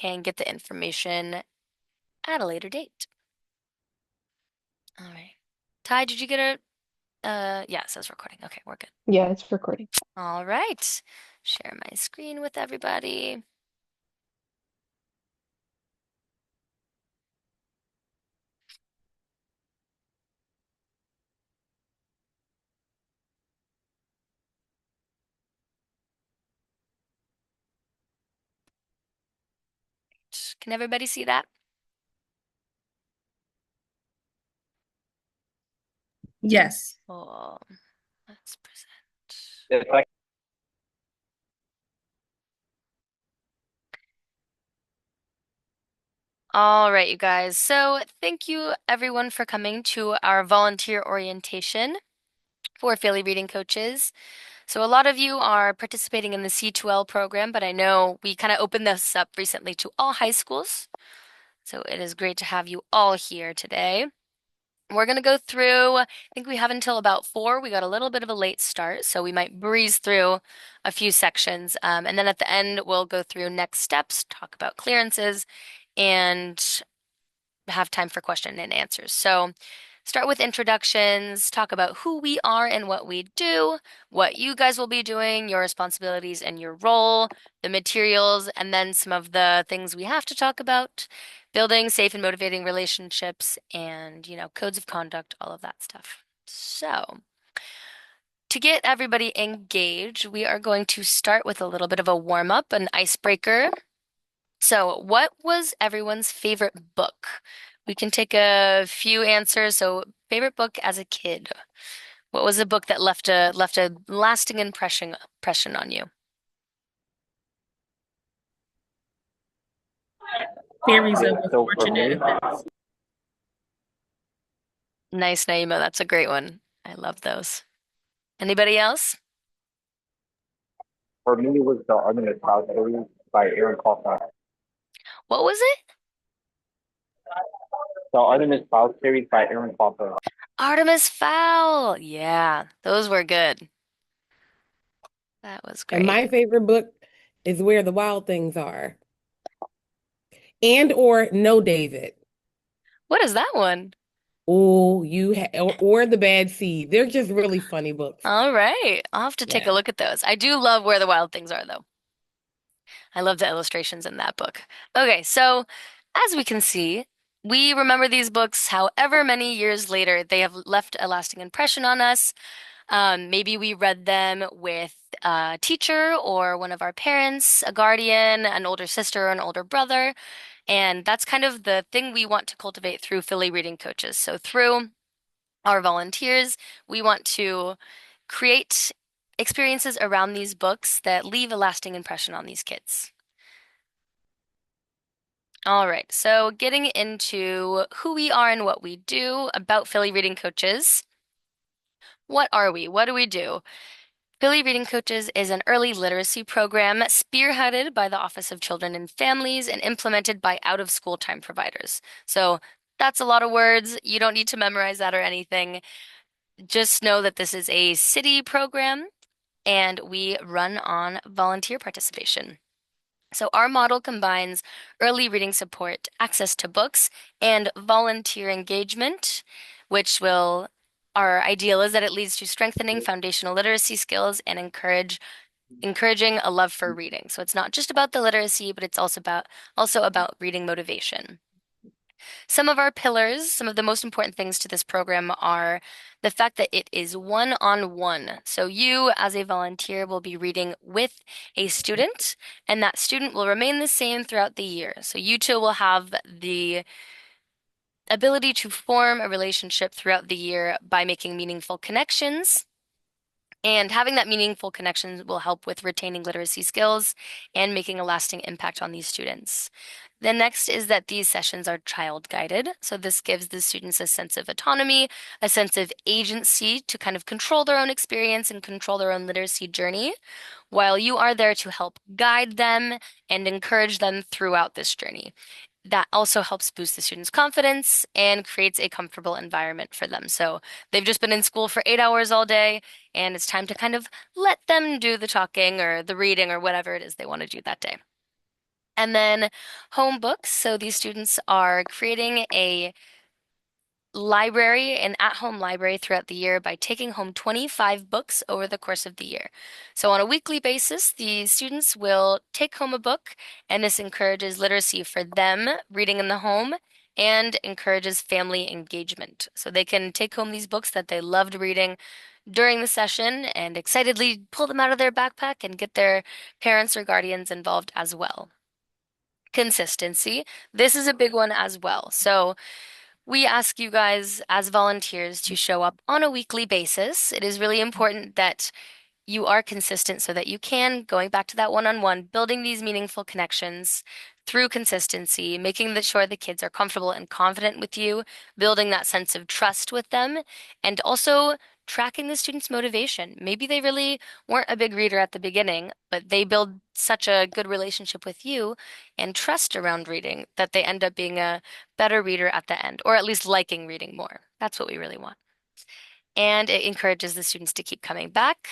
can get the information at a later date. All right. Ty, did you get yeah, it says recording. Okay, we're good. Yeah, it's recording. All right. Share my screen with everybody. Can everybody see that? Yes. Oh, let's present. It's like All right, you guys. So thank you everyone for coming to our volunteer orientation for Philly Reading Coaches. So a lot of you are participating in the C2L program, but I know we kind of opened this up recently to all high schools. So it is great to have you all here today. We're going to go through, I think we have until about 4. We got a little bit of a late start, so we might breeze through a few sections. And then at the end, we'll go through next steps, talk about clearances, and have time for question and answers. So start with introductions, talk about who we are and what we do, what you guys will be doing, your responsibilities and your role, the materials, and then some of the things we have to talk about, building safe and motivating relationships and, codes of conduct, all of that stuff. So, to get everybody engaged, we are going to start with a little bit of a warm up, an icebreaker. So, what was everyone's favorite book? We can take a few answers. So, favorite book as a kid. What was a book that left a lasting impression on you? Series of so for unfortunate me, events. Nice, Naima. That's a great one. I love those. Anybody else? it was the Artemis Fowl series by Aaron Kaufman. What was it? The Artemis Fowl series by Aaron Kaufman. Artemis Fowl. Yeah, those were good. That was And great. my favorite book is Where the Wild Things Are. And or No David. What is that one? Oh, or The Bad Seed. They're just really funny books. All right. I'll have to take a Yeah. look at those. I do love Where the Wild Things Are, though. I love the illustrations in that book. Okay, so as we can see, we remember these books however many years later, they have left a lasting impression on us. Maybe we read them with a teacher or one of our parents, a guardian, an older sister, or an older brother. And that's kind of the thing we want to cultivate through Philly Reading Coaches. So through our volunteers, we want to create experiences around these books that leave a lasting impression on these kids. All right, so getting into who we are and what we do about Philly Reading Coaches. What are we? What do we do? Philly Reading Coaches is an early literacy program spearheaded by the Office of Children and Families and implemented by out-of-school time providers. So that's a lot of words. You don't need to memorize that or anything. Just know that this is a city program and we run on volunteer participation. So our model combines early reading support, access to books, and volunteer engagement, which will, our ideal is that it leads to strengthening foundational literacy skills and encouraging a love for reading. So it's not just about the literacy, but it's also about reading motivation. Some of our pillars, some of the most important things to this program are the fact that it is one-on-one. So you, as a volunteer, will be reading with a student, and that student will remain the same throughout the year. So you two will have the ability to form a relationship throughout the year by making meaningful connections. And having that meaningful connection will help with retaining literacy skills and making a lasting impact on these students. The next is that these sessions are child guided. So this gives the students a sense of autonomy, a sense of agency to kind of control their own experience and control their own literacy journey, while you are there to help guide them and encourage them throughout this journey. That also helps boost the students' confidence and creates a comfortable environment for them. So they've just been in school for 8 hours all day, and it's time to kind of let them do the talking or the reading or whatever it is they want to do that day. And then home books. So these students are creating a library, an at-home library throughout the year by taking home 25 books over the course of the year. So on a weekly basis, the students will take home a book, and this encourages literacy for them, reading in the home, and encourages family engagement. So they can take home these books that they loved reading during the session and excitedly pull them out of their backpack and get their parents or guardians involved as well. Consistency. This is a big one as well. So we ask you guys as volunteers to show up on a weekly basis. It is really important that you are consistent so that you can, going back to that one-on-one, building these meaningful connections through consistency, making sure the kids are comfortable and confident with you, building that sense of trust with them, and also tracking the students' motivation. Maybe they really weren't a big reader at the beginning, but they build such a good relationship with you and trust around reading that they end up being a better reader at the end, or at least liking reading more. That's what we really want. And it encourages the students to keep coming back.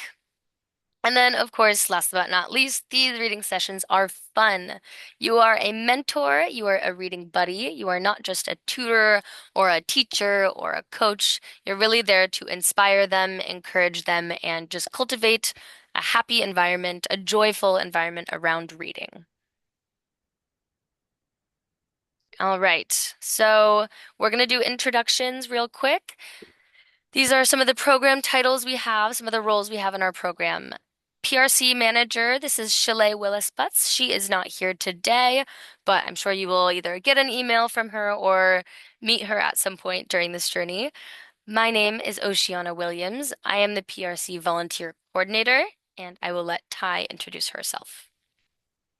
And then, of course, last but not least, these reading sessions are fun. You are a mentor, you are a reading buddy, you are not just a tutor or a teacher or a coach. You're really there to inspire them, encourage them, and just cultivate a happy environment, a joyful environment around reading. All right, so we're going to do introductions real quick. These are some of the program titles we have, some of the roles we have in our program. PRC manager, this is Shalay Willis-Butts. She is not here today, but I'm sure you will either get an email from her or meet her at some point during this journey. My name is Oceana Williams. I am the PRC volunteer coordinator, and I will let Ty introduce herself.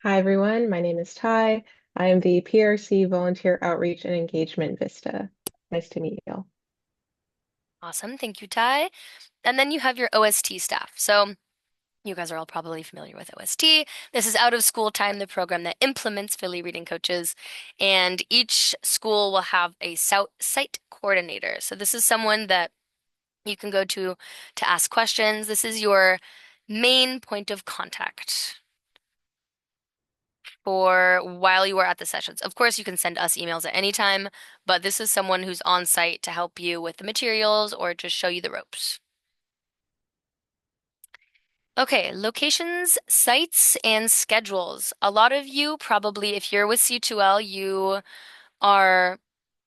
Hi, everyone. My name is Ty. I am the PRC Volunteer Outreach and Engagement Vista. Nice to meet you all. Awesome. Thank you, Ty. And then you have your OST staff. So you guys are all probably familiar with OST. This is Out of School Time, the program that implements Philly Reading Coaches. And each school will have a site coordinator. So this is someone that you can go to ask questions. This is your main point of contact for while you are at the sessions. Of course, you can send us emails at any time, but this is someone who's on site to help you with the materials or just show you the ropes. Okay, locations, sites, and schedules. A lot of you probably, if you're with C2L, you are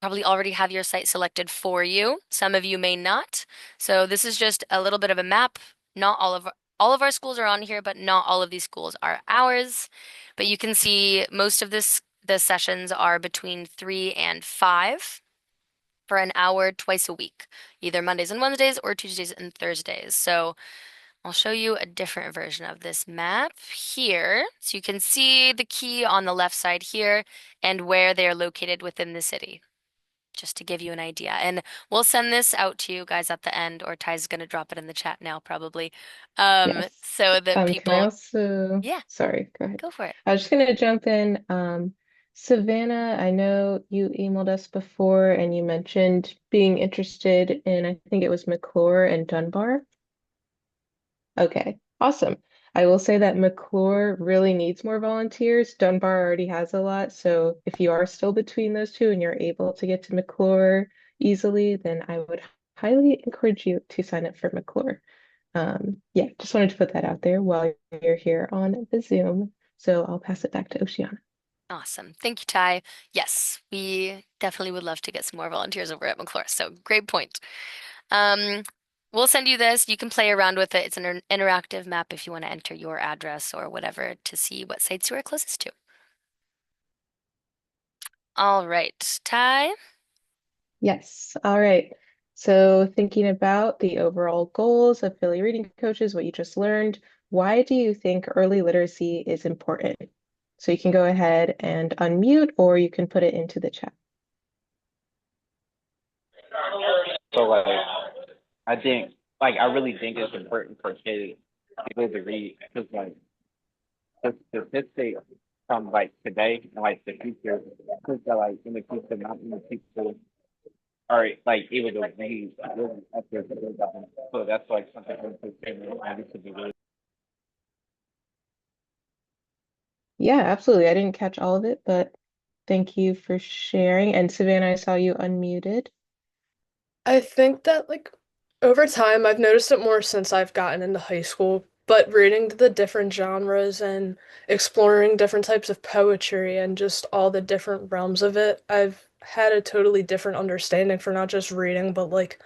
probably already have your site selected for you. Some of you may not. So this is just a little bit of a map. Not all of our schools are on here, but not all of these schools are ours. But you can see most of the sessions are between 3 and 5 for an hour twice a week, either Mondays and Wednesdays or Tuesdays and Thursdays. So I'll show you a different version of this map here. So you can see the key on the left side here and where they are located within the city, just to give you an idea. And we'll send this out to you guys at the end, or Ty's going to drop it in the chat now, probably. Yes. So that Can I people, also, yeah, sorry, go ahead. go for it. I was just going to jump in. Savannah, I know you emailed us before and you mentioned being interested in, I think it was McClure and Dunbar. Okay, awesome. I will say that McClure really needs more volunteers. Dunbar already has a lot, so if you are still between those two and you're able to get to McClure easily, then I would highly encourage you to sign up for McClure. Yeah, just wanted to put that out there while you're here on the Zoom. So I'll pass it back to Oceana. Awesome. Thank you, Ty. Yes, we definitely would love to get some more volunteers over at McClure. So great point. We'll send you this. You can play around with it. It's an interactive map if you want to enter your address or whatever to see what sites you are closest to. All right, Ty. Yes, all right. So thinking about the overall goals of Philly Reading Coaches, what you just learned, why do you think early literacy is important? So you can go ahead and unmute or you can put it into the chat. So I really think it's important for kids to read because the statistics from today and the future, because in the future, not in the future, are able to read really after. So that's something I need to be really. Yeah, absolutely. I didn't catch all of it, but thank you for sharing. And Savannah, I saw you unmuted. I think that like over time I've noticed it more since I've gotten into high school, but reading the different genres and exploring different types of poetry and just all the different realms of it, I've had a totally different understanding for not just reading, but like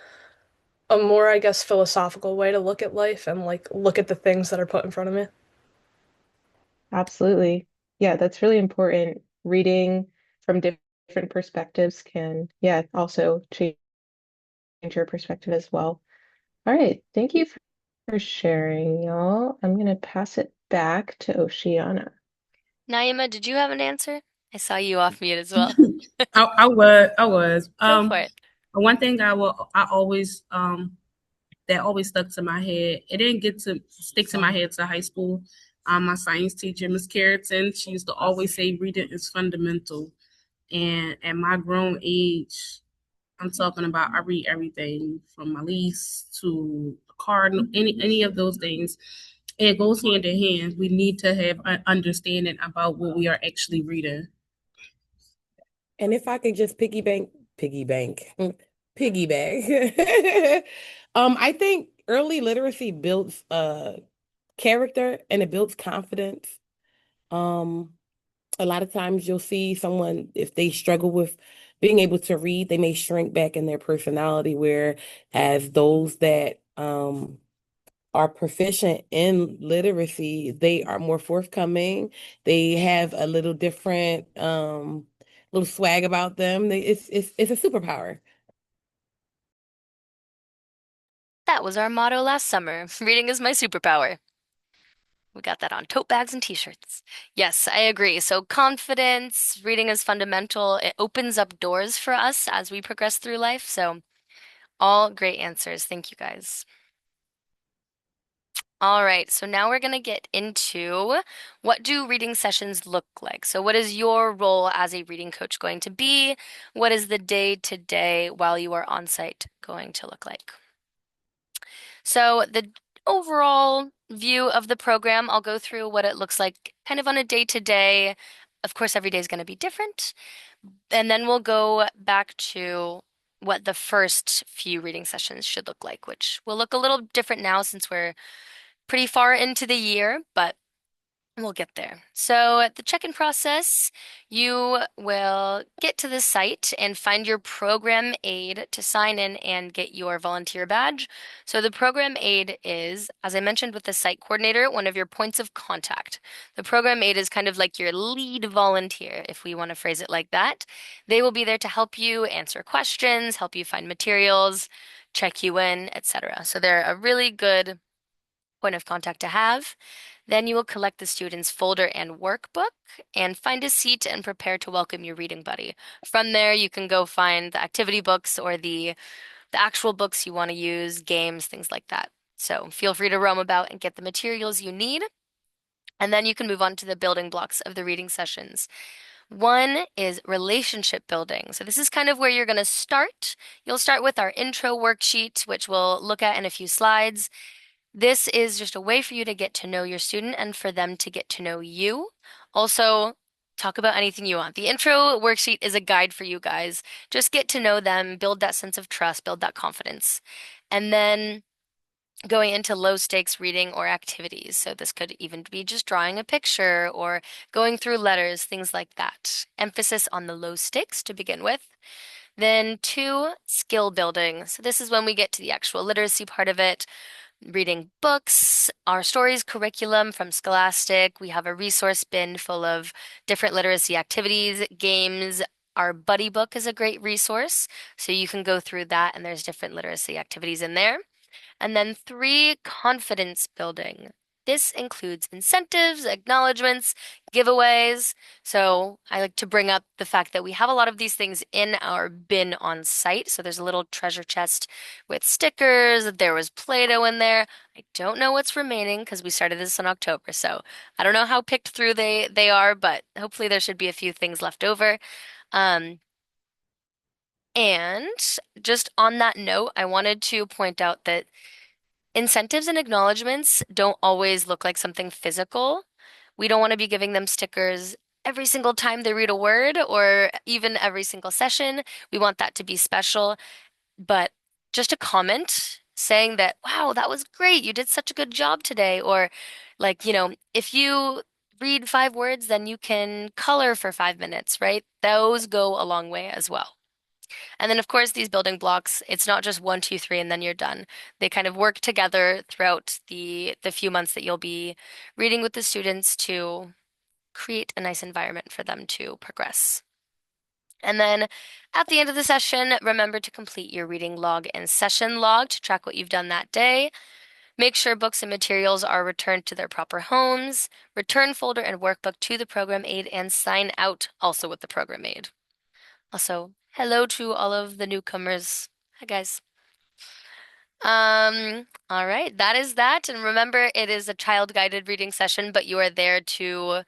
a more, I guess, philosophical way to look at life and like look at the things that are put in front of me. Absolutely. Yeah, that's really important. Reading from different perspectives can, yeah, also change your perspective as well. All right. Thank you for sharing, y'all. I'm going to pass it back to Oceana. Naima, did you have an answer? I saw you off mute as well. I was. Go for it. One thing I always that always stuck to my head. It didn't get to stick to my head to high school. My science teacher, Miss Carrington, she used to always say reading is fundamental. And at my grown age, I'm talking about I read everything from my lease to a card, any of those things. It goes hand in hand. We need to have an understanding about what we are actually reading. And if I could just piggyback. I think early literacy builds character and it builds confidence. Um, a lot of times you'll see someone, if they struggle with being able to read, they may shrink back in their personality, whereas those that are proficient in literacy, they are more forthcoming. They have a little different little swag about them. It's a superpower. That was our motto last summer. Reading is my superpower. We got that on tote bags and t-shirts. Yes, I agree. So confidence, reading is fundamental. It opens up doors for us as we progress through life. So all great answers. Thank you guys. All right, so now we're going to get into what do reading sessions look like? So what is your role as a reading coach going to be? What is the day-to-day while you are on site going to look like? So the overall view of the program, I'll go through what it looks like kind of on a day-to-day. Of course, every day is going to be different. And then we'll go back to what the first few reading sessions should look like, which will look a little different now since we're pretty far into the year, but we'll get there. So at the check-in process, you will get to the site and find your program aide to sign in and get your volunteer badge. So the program aide is, as I mentioned with the site coordinator, one of your points of contact. The program aide is kind of like your lead volunteer, if we want to phrase it like that. They will be there to help you answer questions, help you find materials, check you in, etc. So they're a really good point of contact to have. Then you will collect the student's folder and workbook and find a seat and prepare to welcome your reading buddy. From there, you can go find the activity books or the actual books you want to use, games, things like that. So feel free to roam about and get the materials you need. And then you can move on to the building blocks of the reading sessions. One is relationship building. So this is kind of where you're going to start. You'll start with our intro worksheet, which we'll look at in a few slides. This is just a way for you to get to know your student and for them to get to know you. Also, talk about anything you want. The intro worksheet is a guide for you guys. Just get to know them, build that sense of trust, build that confidence. And then going into low stakes reading or activities. So this could even be just drawing a picture or going through letters, things like that. Emphasis on the low stakes to begin with. Then two, skill building. So this is when we get to the actual literacy part of it, reading books, our stories curriculum from Scholastic. We have a resource bin full of different literacy activities, games. Our buddy book is a great resource, so you can go through that, and there's different literacy activities in there. And then three, confidence building. This includes incentives, acknowledgments, giveaways. So I like to bring up the fact that we have a lot of these things in our bin on site. So there's a little treasure chest with stickers. There was Play-Doh in there. I don't know what's remaining because we started this in October. So I don't know how picked through they are, but hopefully there should be a few things left over. Um, and just on that note, I wanted to point out that incentives and acknowledgments don't always look like something physical. We don't want to be giving them stickers every single time they read a word or even every single session. We want that to be special, but just a comment saying that, wow, that was great. You did such a good job today. Or like, if you read 5 words, then you can color for 5 minutes, right? Those go a long way as well. And then, of course, these building blocks, it's not just one, two, three, and then you're done. They kind of work together throughout the few months that you'll be reading with the students to create a nice environment for them to progress. And then at the end of the session, remember to complete your reading log and session log to track what you've done that day. Make sure books and materials are returned to their proper homes. Return folder and workbook to the program aide and sign out also with the program aide. Also, hello to all of the newcomers. Hi, guys. All right, that is that. And remember, it is a child-guided reading session, but you are there to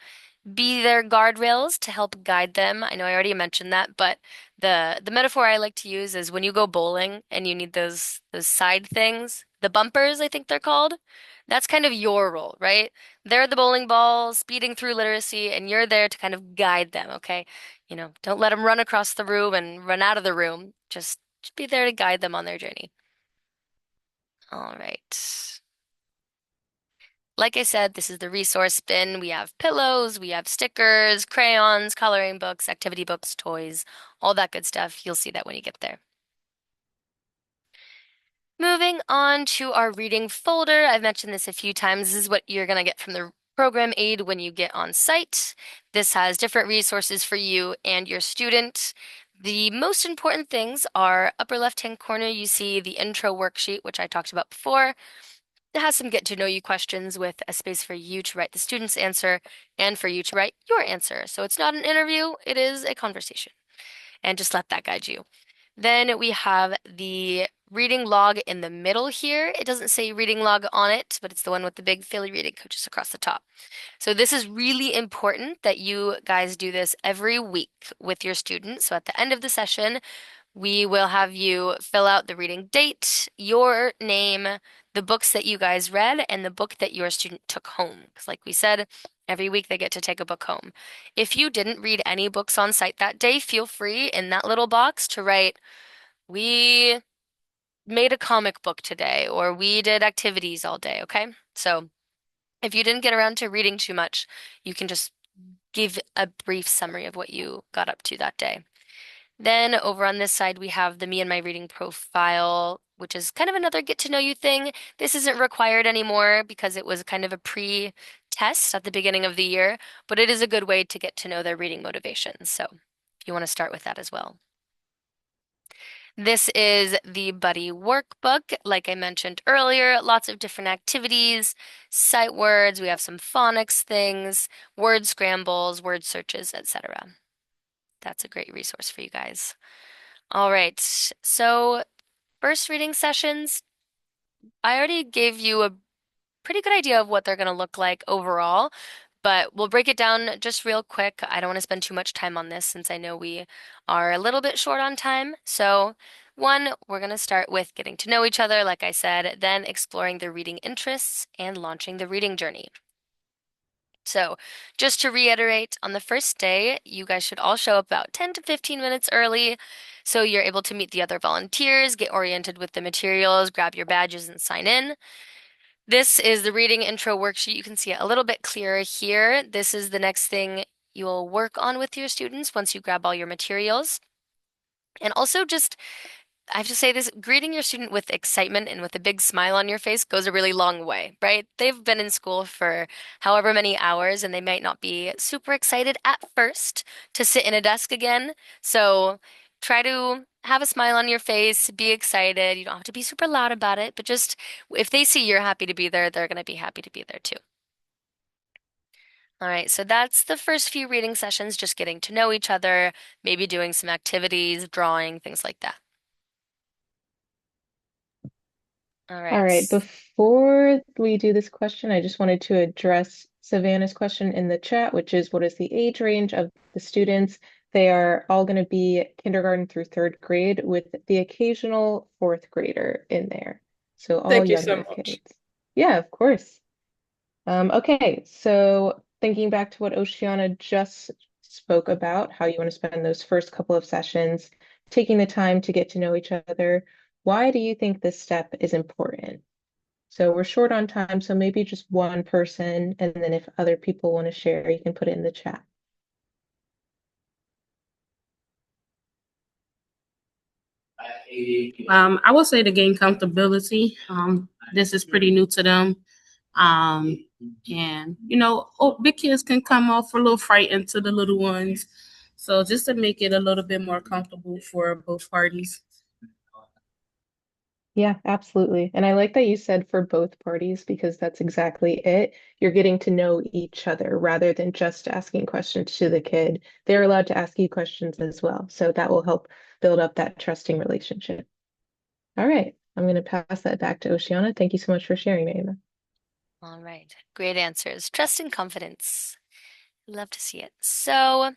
be their guardrails to help guide them. I know I already mentioned that, but the metaphor I like to use is when you go bowling and you need those side things, the bumpers, I think they're called. That's kind of your role, right? They're the bowling ball speeding through literacy, and you're there to kind of guide them, okay? Don't let them run across the room and run out of the room. Just be there to guide them on their journey. All right. Like I said, this is the resource bin. We have pillows, we have stickers, crayons, coloring books, activity books, toys, all that good stuff. You'll see that when you get there. Moving on to our reading folder. I've mentioned this a few times. This is what you're going to get from the program aide when you get on site. This has different resources for you and your student. The most important things are upper left-hand corner, you see the intro worksheet, which I talked about before. It has some get to know you questions with a space for you to write the student's answer and for you to write your answer. So it's not an interview, it is a conversation. And just let that guide you. Then we have the reading log in the middle here. It doesn't say reading log on it, but it's the one with the big Philly reading coaches across the top. So this is really important that you guys do this every week with your students. So at the end of the session, we will have you fill out the reading date, your name, the books that you guys read, and the book that your student took home. Because like we said, every week they get to take a book home. If you didn't read any books on site that day, feel free in that little box to write, we made a comic book today, or we did activities all day, okay? So if you didn't get around to reading too much, you can just give a brief summary of what you got up to that day. Then over on this side, we have the Me and My Reading profile, which is kind of another get to know you thing. This isn't required anymore because it was kind of a pre-test at the beginning of the year, but it is a good way to get to know their reading motivations. So if you want to start with that as well. This is the Buddy workbook. Like I mentioned earlier, lots of different activities, sight words, we have some phonics things, word scrambles, word searches, etc. That's a great resource for you guys. All right, so first reading sessions, I already gave you a pretty good idea of what they're going to look like overall, but we'll break it down just real quick. I don't want to spend too much time on this since I know we are a little bit short on time. So, one, we're going to start with getting to know each other, like I said, then exploring their reading interests and launching the reading journey. So, just to reiterate, on the first day, you guys should all show up about 10 to 15 minutes early so you're able to meet the other volunteers, get oriented with the materials, grab your badges, and sign in. This is the reading intro worksheet. You can see it a little bit clearer here. This is the next thing you'll work on with your students once you grab all your materials. And also just I have to say this, greeting your student with excitement and with a big smile on your face goes a really long way, right? They've been in school for however many hours and they might not be super excited at first to sit in a desk again. So try to have a smile on your face, be excited. You don't have to be super loud about it, but just if they see you're happy to be there, they're going to be happy to be there too. All right, so that's the first few reading sessions, just getting to know each other, maybe doing some activities, drawing, things like that. All All right. right, before we do this question, I just wanted to address Savannah's question in the chat, which is what is the age range of the students? They are all going to be kindergarten through third grade with the occasional fourth grader in there. So all Thank you so younger much. kids. Yeah, of course. Okay, so thinking back to what Oceana just spoke about, how you want to spend those first couple of sessions, taking the time to get to know each other, why do you think this step is important? So we're short on time, so maybe just one person, and then if other people want to share, you can put it in the chat. I would say to gain comfortability. This is pretty new to them. And big kids can come off a little frightened to the little ones. So just to make it a little bit more comfortable for both parties. Yeah, absolutely. And I like that you said for both parties because that's exactly it. You're getting to know each other rather than just asking questions to the kid. They're allowed to ask you questions as well. So that will help build up that trusting relationship. All right. I'm going to pass that back to Oceana. Thank you so much for sharing, Naima. All right. Great answers. Trust and confidence. Love to see it. So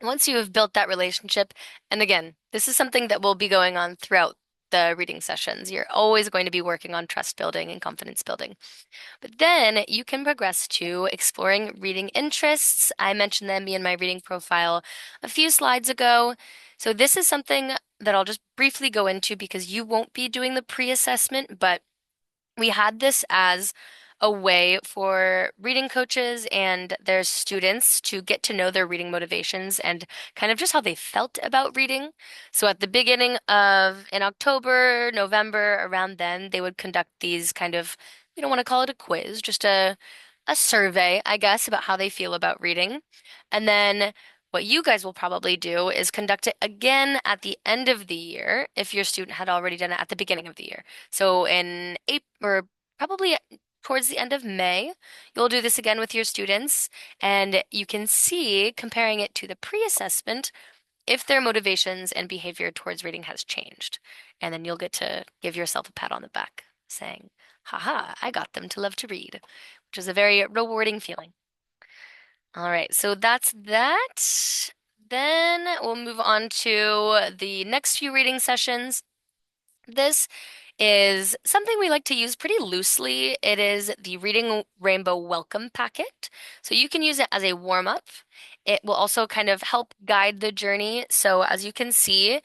once you have built that relationship, and again, this is something that will be going on throughout the reading sessions. You're always going to be working on trust building and confidence building. But then you can progress to exploring reading interests. I mentioned them in my reading profile a few slides ago. So this is something that I'll just briefly go into because you won't be doing the pre-assessment, but we had this as a way for reading coaches and their students to get to know their reading motivations and kind of just how they felt about reading. So at the beginning of in October, November, around then, they would conduct these kind of, we don't want to call it a quiz, just a survey, I guess, about how they feel about reading. And then what you guys will probably do is conduct it again at the end of the year if your student had already done it at the beginning of the year. So in April, or probably towards the end of May, you'll do this again with your students, and you can see, comparing it to the pre-assessment, if their motivations and behavior towards reading has changed. And then you'll get to give yourself a pat on the back, saying, haha, I got them to love to read, which is a very rewarding feeling. All right, so that's that. Then we'll move on to the next few reading sessions. This is something we like to use pretty loosely. It is the Reading Rainbow Welcome Packet. So you can use it as a warm-up. It will also kind of help guide the journey. So as you see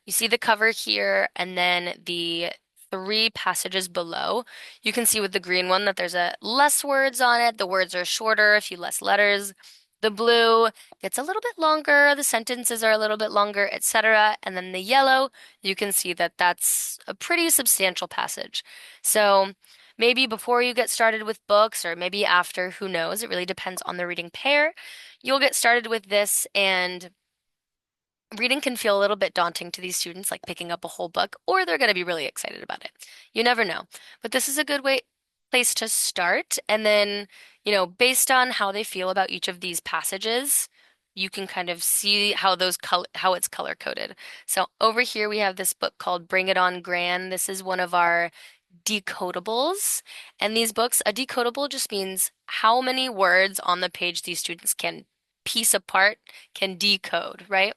the cover here and then the three passages below. You can see with the green one that there's less words on it. The words are shorter, a few less letters. The blue gets a little bit longer, the sentences are a little bit longer, etc. And then the yellow, you can see that that's a pretty substantial passage. So maybe before you get started with books, or maybe after, who knows? It really depends on the reading pair. You'll get started with this, and reading can feel a little bit daunting to these students, like picking up a whole book, or they're going to be really excited about it. You never know. But this is a good place to start. And then, based on how they feel about each of these passages, you can kind of see how it's color coded. So over here we have this book called Bring It On Gran. This is one of our decodables. And these books, a decodable just means how many words on the page these students can piece apart, can decode, right?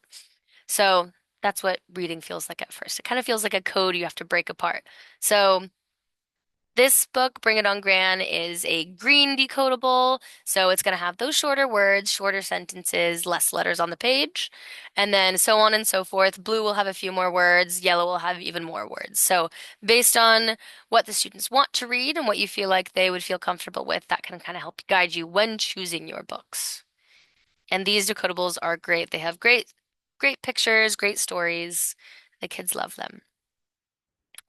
So that's what reading feels like at first. It kind of feels like a code you have to break apart. So this book, Bring It On Gran, is a green decodable. So it's going to have those shorter words, shorter sentences, less letters on the page, and then so on and so forth. Blue will have a few more words, yellow will have even more words. So based on what the students want to read and what you feel like they would feel comfortable with, that can kind of help guide you when choosing your books. And these decodables are great. They have great pictures, great stories. The kids love them.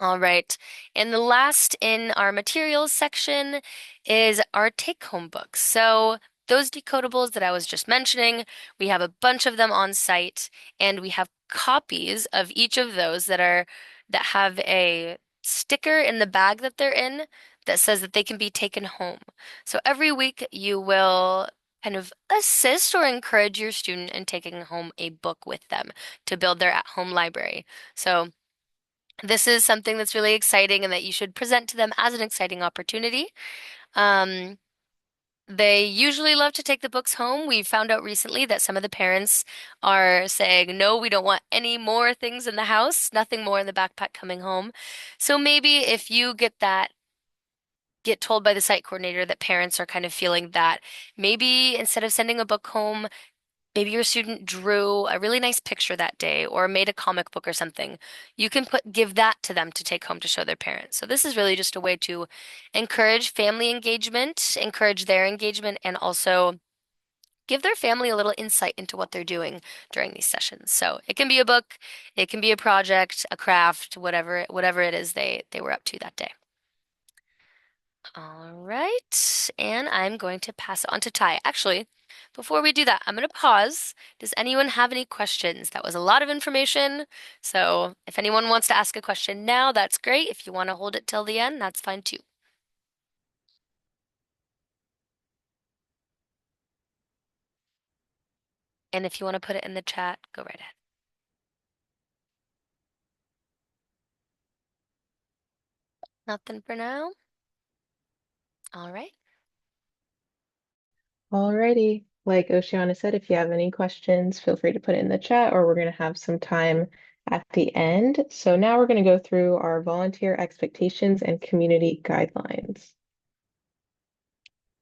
All right. And the last in our materials section is our take-home books. So those decodables that I was just mentioning, we have a bunch of them on site, and we have copies of each of those that have a sticker in the bag that they're in that says that they can be taken home. So every week you will kind of assist or encourage your student in taking home a book with them to build their at-home library. So this is something that's really exciting and that you should present to them as an exciting opportunity. They usually love to take the books home. We found out recently that some of the parents are saying, no, we don't want any more things in the house, nothing more in the backpack coming home. So maybe if you get that get told by the site coordinator that parents are kind of feeling that maybe instead of sending a book home, maybe your student drew a really nice picture that day or made a comic book or something. You can give that to them to take home to show their parents. So this is really just a way to encourage family engagement, encourage their engagement, and also give their family a little insight into what they're doing during these sessions. So it can be a book, it can be a project, a craft, whatever it is they were up to that day. All right, and I'm going to pass it on to Ty. Actually, before we do that, I'm going to pause. Does anyone have any questions? That was a lot of information. So if anyone wants to ask a question now, that's great. If you want to hold it till the end, that's fine too. And if you want to put it in the chat, go right ahead. Nothing for now. All right. Alrighty. Like Oceana said, if you have any questions, feel free to put it in the chat, or we're going to have some time at the end. So now we're going to go through our volunteer expectations and community guidelines.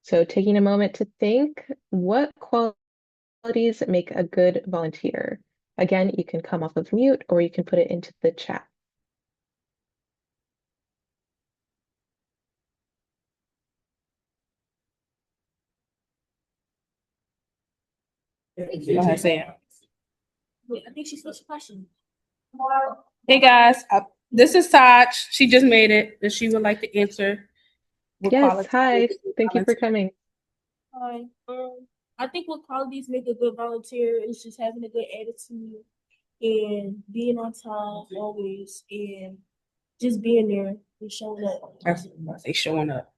So taking a moment to think, what qualities make a good volunteer? Again, you can come off of mute or you can put it into the chat. Go ahead, Sam. Wait, I think she switched the question. Hey guys, this is Taj. She just made it, and she would like to answer. What Yes, qualities hi. make a good Thank you for volunteer. coming. Hi. I think what qualities make a good volunteer is just having a good attitude and being on time always and just being there and showing up. That's what I say, showing up.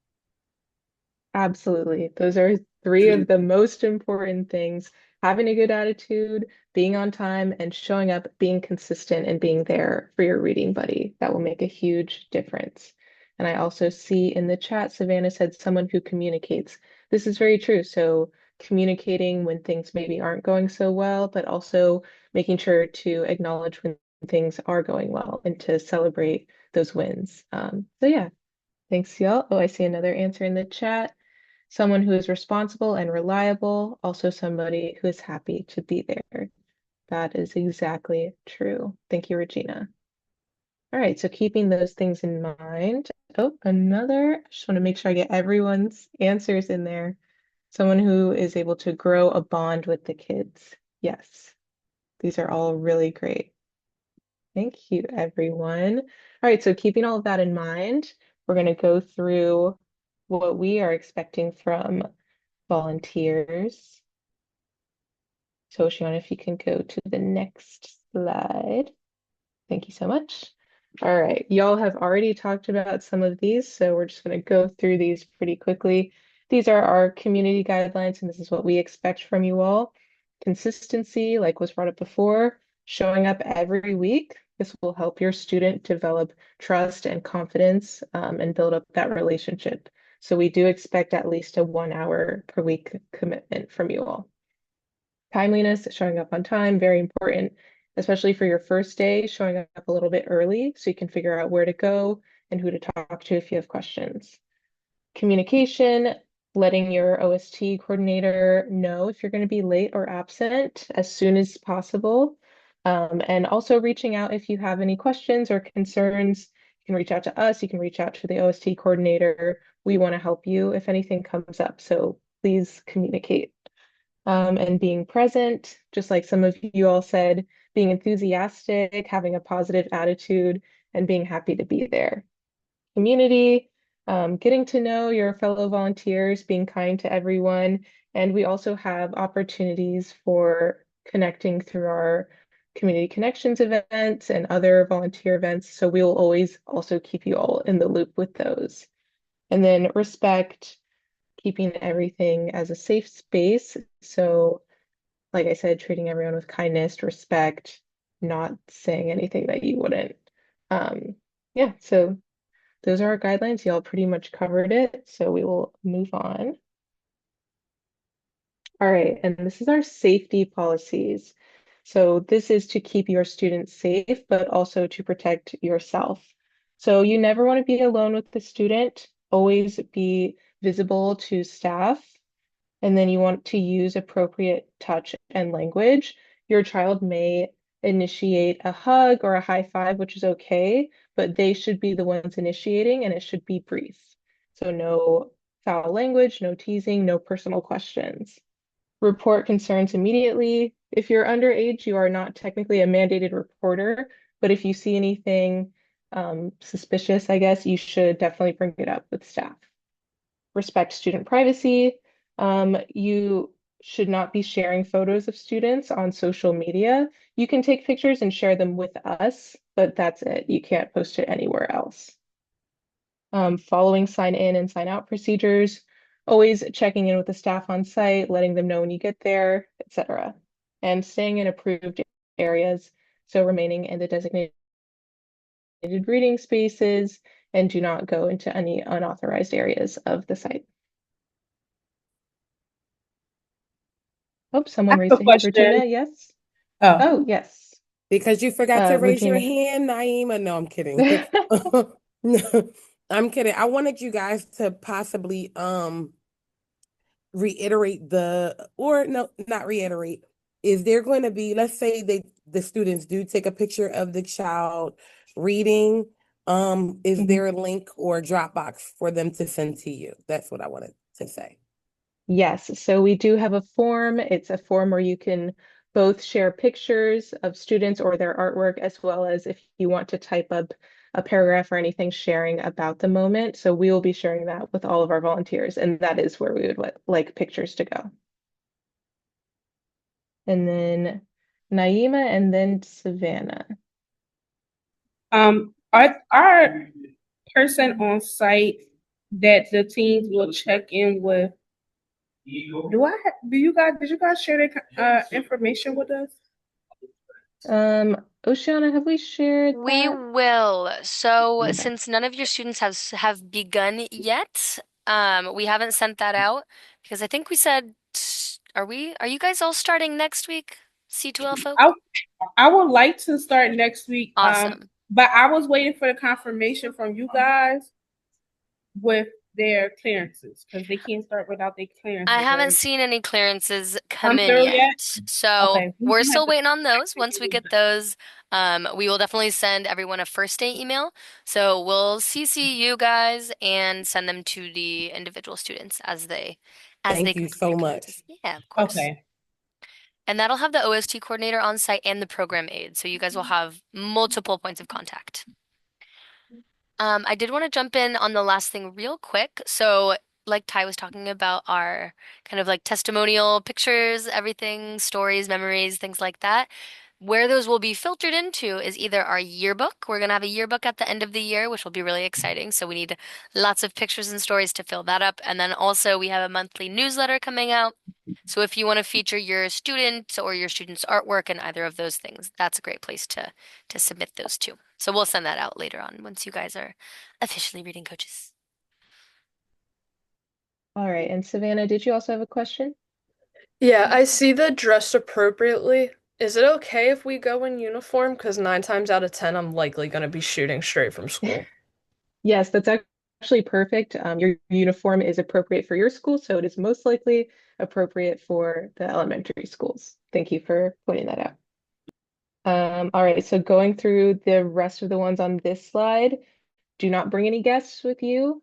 Absolutely. Those are three of the most important things. Having a good attitude, being on time, and showing up, being consistent, and being there for your reading buddy. That will make a huge difference. And I also see in the chat, Savannah said someone who communicates. This is very true. So communicating when things maybe aren't going so well, but also making sure to acknowledge when things are going well and to celebrate those wins. So yeah, thanks y'all. Oh, I see another answer in the chat. Someone who is responsible and reliable, also somebody who is happy to be there. That is exactly true. Thank you, Regina. All right, so keeping those things in mind. Oh, another, I just want to make sure I get everyone's answers in there. Someone who is able to grow a bond with the kids. Yes, these are all really great. Thank you, everyone. All right, so keeping all of that in mind, we're going to go through what we are expecting from volunteers. So, Oceana, if you can go to the next slide. Thank you so much. All right, y'all have already talked about some of these, so we're just going to go through these pretty quickly. These are our community guidelines, and this is what we expect from you all. Consistency, like was brought up before, showing up every week. This will help your student develop trust and confidence and build up that relationship. So we do expect at least a 1 hour per week commitment from you all. Timeliness, showing up on time, very important, especially for your first day, showing up a little bit early so you can figure out where to go and who to talk to if you have questions. Communication, letting your OST coordinator know if you're going to be late or absent as soon as possible. And also reaching out if you have any questions or concerns. You can reach out to us, you can reach out to the OST coordinator. We want to help you if anything comes up, so please communicate. And being present, just like some of you all said, being enthusiastic, having a positive attitude, and being happy to be there. Community, getting to know your fellow volunteers, being kind to everyone. And we also have opportunities for connecting through our community connections events and other volunteer events. So we will always also keep you all in the loop with those. And then respect, keeping everything as a safe space. So, like I said, treating everyone with kindness, respect, not saying anything that you wouldn't. Yeah, so those are our guidelines. Y'all pretty much covered it, so we will move on. All right, and this is our safety policies. So this is to keep your students safe, but also to protect yourself. So you never want to be alone with the student. always be visible to staff. And then you want to use appropriate touch and language. Your child may initiate a hug or a high five, which is okay, but they should be the ones initiating and it should be brief. So no foul language, no teasing, no personal questions. Report concerns immediately. If you're underage, you are not technically a mandated reporter, but if you see anything suspicious, I guess, you should definitely bring it up with staff. Respect student privacy. You should not be sharing photos of students on social media. You can take pictures and share them with us, but that's it. You can't post it anywhere else. Following sign in and sign out procedures, always checking in with the staff on site, letting them know when you get there, etc. And staying in approved areas, so remaining in the designated reading spaces and do not go into any unauthorized areas of the site. Oh, someone I have raised a a hand. Regina, question. yes? Oh, Oh, yes. Because you forgot to raise your Regina. hand, Naima. No, I'm kidding. No, I'm kidding. I wanted you guys to possibly reiterate not reiterate. Is there going to be, let's say the students do take a picture of the child reading, is Mhm. there a link or a Dropbox for them to send to you? That's what I wanted to say. Yes, so we do have a form. It's a form where you can both share pictures of students or their artwork, as well as if you want to type up a paragraph or anything sharing about the moment. So we will be sharing that with all of our volunteers, and that is where we would like pictures to go. And then Naima and then Savannah. our person on site that the teens will check in with. Did you guys share that information with us? Oceana, have we shared We that? will. So Okay. since none of your students have begun yet, we haven't sent that out because I think we said, are you guys all starting next week? C2L folk? I would like to start next week. Awesome. But I was waiting for the confirmation from you guys with their clearances because they can't start without their clearances. I haven't Right? seen any clearances come in through yet. yet? So Okay. we're still waiting on those. Once we get those, we will definitely send everyone a first day email. So we'll CC you guys and send them to the individual students as they Thank you complete so their much. classes. Yeah, of course. Okay. And that'll have the OST coordinator on site and the program aide. So you guys will have multiple points of contact. I did want to jump in on the last thing real quick. So, like Ty was talking about our kind of like testimonial pictures, everything, stories, memories, things like that. Where those will be filtered into is either our yearbook. We're going to have a yearbook at the end of the year, which will be really exciting. So we need lots of pictures and stories to fill that up. And then also we have a monthly newsletter coming out. So if you want to feature your student or your student's artwork in either of those things, that's a great place to submit those to. So we'll send that out later on once you guys are officially reading coaches. All right, and Savannah, did you also have a question? Yeah, I see the dressed appropriately. Is it okay if we go in uniform? Because 9 times out of 10, I'm likely going to be shooting straight from school. Yes, that's actually perfect. Your uniform is appropriate for your school, so it is most likely appropriate for the elementary schools. Thank you for pointing that out. All right, so going through the rest of the ones on this slide, do not bring any guests with you.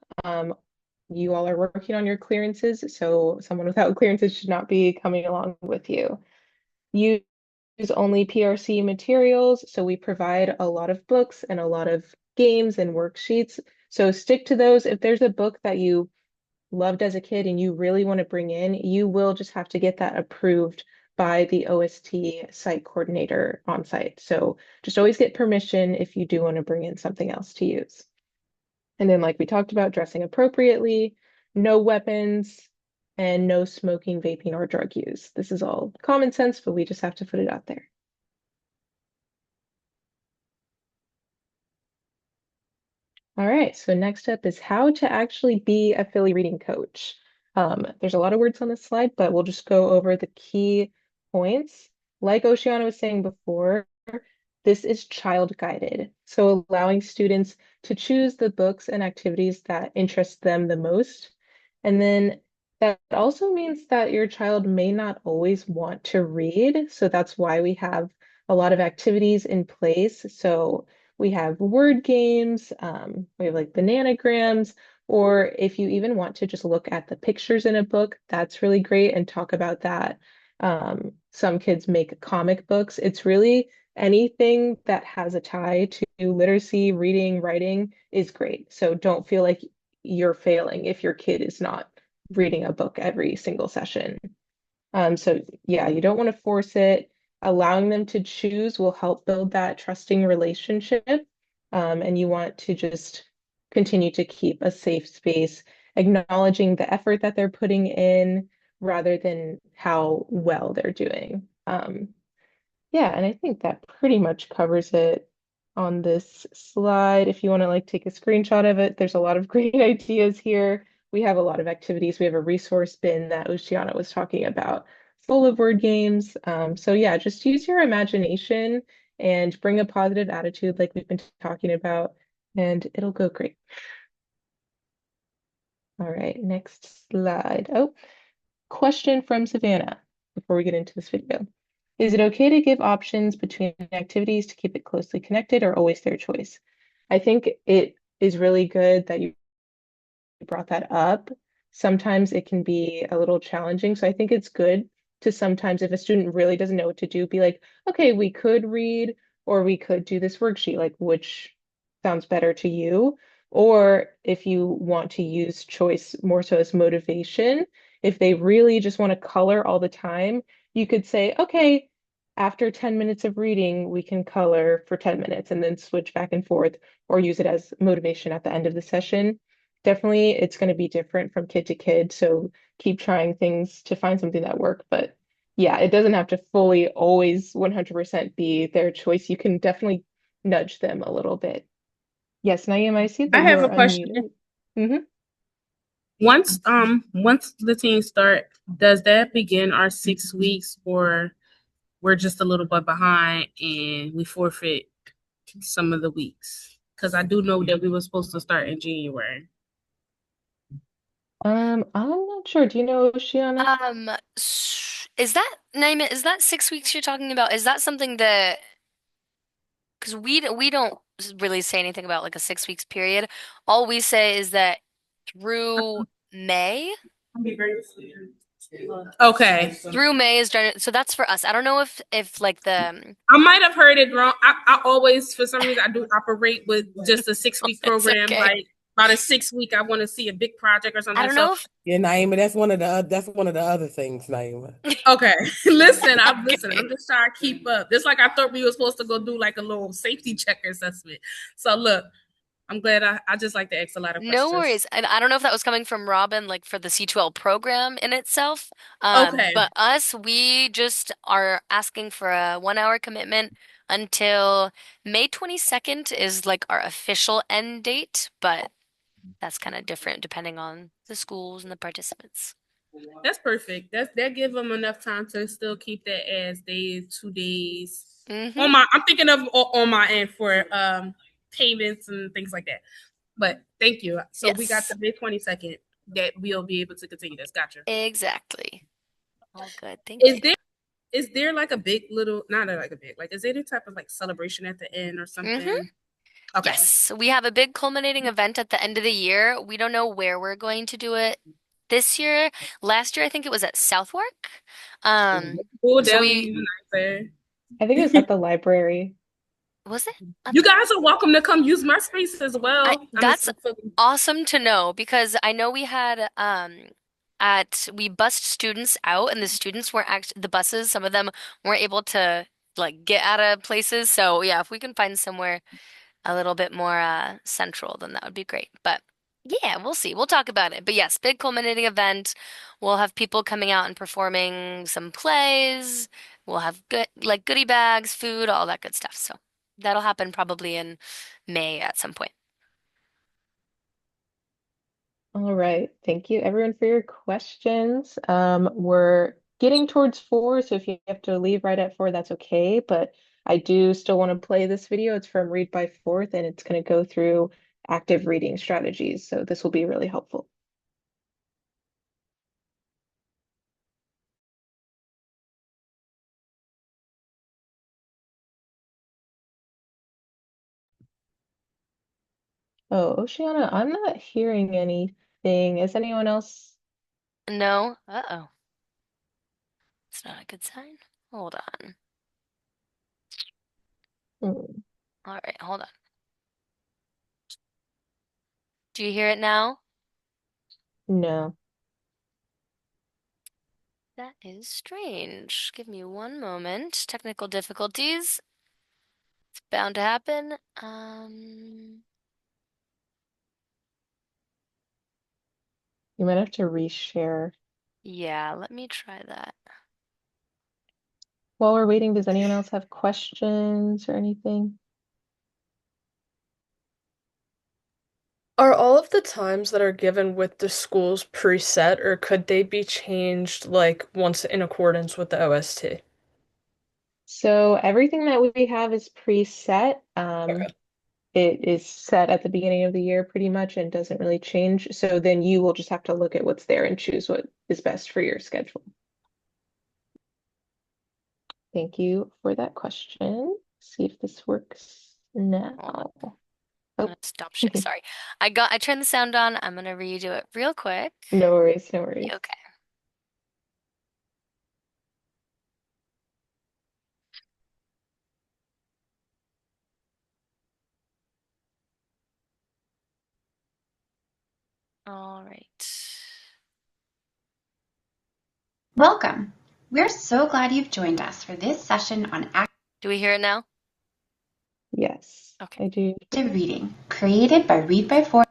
You all are working on your clearances, so someone without clearances should not be coming along with you. Use only PRC materials, so we provide a lot of books and a lot of games and worksheets. So stick to those. If there's a book that you loved as a kid and you really want to bring in, you will just have to get that approved by the OST site coordinator on site. So just always get permission if you do want to bring in something else to use. And then, like we talked about, dressing appropriately, no weapons, and no smoking, vaping, or drug use. This is all common sense, but we just have to put it out there. All right, so next up is how to actually be a Philly reading coach. There's a lot of words on this slide, but we'll just go over the key points. Like Oceana was saying before, this is child guided. So allowing students to choose the books and activities that interest them the most. And then that also means that your child may not always want to read. So that's why we have a lot of activities in place. So we have word games, we have like bananagrams, or if you even want to just look at the pictures in a book, that's really great and talk about that. Some kids make comic books. It's really anything that has a tie to literacy, reading, writing is great. So don't feel like you're failing if your kid is not reading a book every single session. So yeah, you don't want to force it. Allowing them to choose will help build that trusting relationship. And you want to just continue to keep a safe space, acknowledging the effort that they're putting in rather than how well they're doing. Yeah, and I think that pretty much covers it on this slide. If you want to like take a screenshot of it, there's a lot of great ideas here. We have a lot of activities. We have a resource bin that Oceana was talking about, full of word games. So yeah, just use your imagination and bring a positive attitude like we've been talking about, and it'll go great. All right, next slide. Oh, question from Savannah before we get into this video. Is it okay to give options between activities to keep it closely connected or always their choice? I think it is really good that you brought that up. Sometimes it can be a little challenging. So I think it's good to sometimes, if a student really doesn't know what to do, be like, okay, we could read or we could do this worksheet, like which sounds better to you. Or if you want to use choice more so as motivation, if they really just want to color all the time, you could say, okay, after 10 minutes of reading, we can color for 10 minutes and then switch back and forth or use it as motivation at the end of the session. Definitely, it's going to be different from kid to kid. So keep trying things to find something that work. But yeah, it doesn't have to fully always 100% be their choice. You can definitely nudge them a little bit. Yes, Naeem, I see I that have you're a question. unmuted. Mhm. Once the team start, does that begin our 6 weeks, or we're just a little bit behind and we forfeit some of the weeks? Because I do know that we were supposed to start in January. I'm not sure. Do you know, Shiana? Is that Naima, is that 6 weeks you're talking about? Is that something that because we don't really say anything about like a 6 weeks period. All we say is that through May, Okay. through May is during, so that's for us. I don't know if like the I might have heard it wrong. I always, for some reason, I do operate with just a 6 week it's program. okay. Like about a 6 week, I want to see a big project or I something. don't So know if Yeah, Naima, that's one of the other things, Naima. okay, listen, I'm okay. just trying to keep up. Just like I thought we were supposed to go do like a little safety check assessment. So look, I'm glad I just like to ask a lot of No questions. worries. And I don't know if that was coming from Robin, like for the C2L program in itself. Okay. But us, we just are asking for a 1 hour commitment until May 22nd is like our official end date, but that's kind of different depending on the schools and the participants. That's perfect. That give them enough time to still keep that as days, 2 days. Mm-hmm. I'm thinking of on my end for payments and things like that. But thank you. So we got Yes, the May 22nd that we'll be able to continue this. Gotcha. exactly. All good. Thank Is you. there is there like a big little not like a big like is there any type of like celebration at the end or Mm-hmm. something? Okay. Yes, we have a big culminating event at the end of the year. We don't know where we're going to do it this year. Last year, I think it was at Southwark. Cool, So that'll be we even nicer. I think it was at the library. was it? You guys are welcome to come use my space as well. That's awesome to know because I know we had we bussed students out and the students weren't actually the buses, some of them weren't able to like get out of places. So yeah, if we can find somewhere a little bit more central, then that would be great. But yeah, we'll see. We'll talk about it. But yes, big culminating event. We'll have people coming out and performing some plays. We'll have good like goodie bags, food, all that good stuff. So that'll happen probably in May at some point. All right. Thank you everyone for your questions. We're getting towards 4, so if you have to leave right at 4, that's okay. But I do still want to play this video. It's from Read by Fourth, and it's going to go through active reading strategies. So this will be really helpful. Oh, Oceana, I'm not hearing anything. Is anyone else? No? Uh-oh. It's not a good sign. Hold on. Hmm, All right, hold on. Do you hear it now? no. That is strange. Give me one moment. Technical difficulties. It's bound to happen. You might have to reshare. Yeah, let me try that. While we're waiting, does anyone else have questions or anything? Are all of the times that are given with the schools preset, or could they be changed like once in accordance with the OST? So everything that we have is preset. Okay. It is set at the beginning of the year pretty much and doesn't really change. So then you will just have to look at what's there and choose what is best for your schedule. Thank you for that question. See if this works now. I'm gonna stop sharing. Sorry. I turned the sound on. I'm gonna redo it real quick. No worries, no worries. Okay. All right. Welcome. We're so glad you've joined us for this session on Do we hear it now? Yes, Okay. I do. active reading, created by Read by Fourth.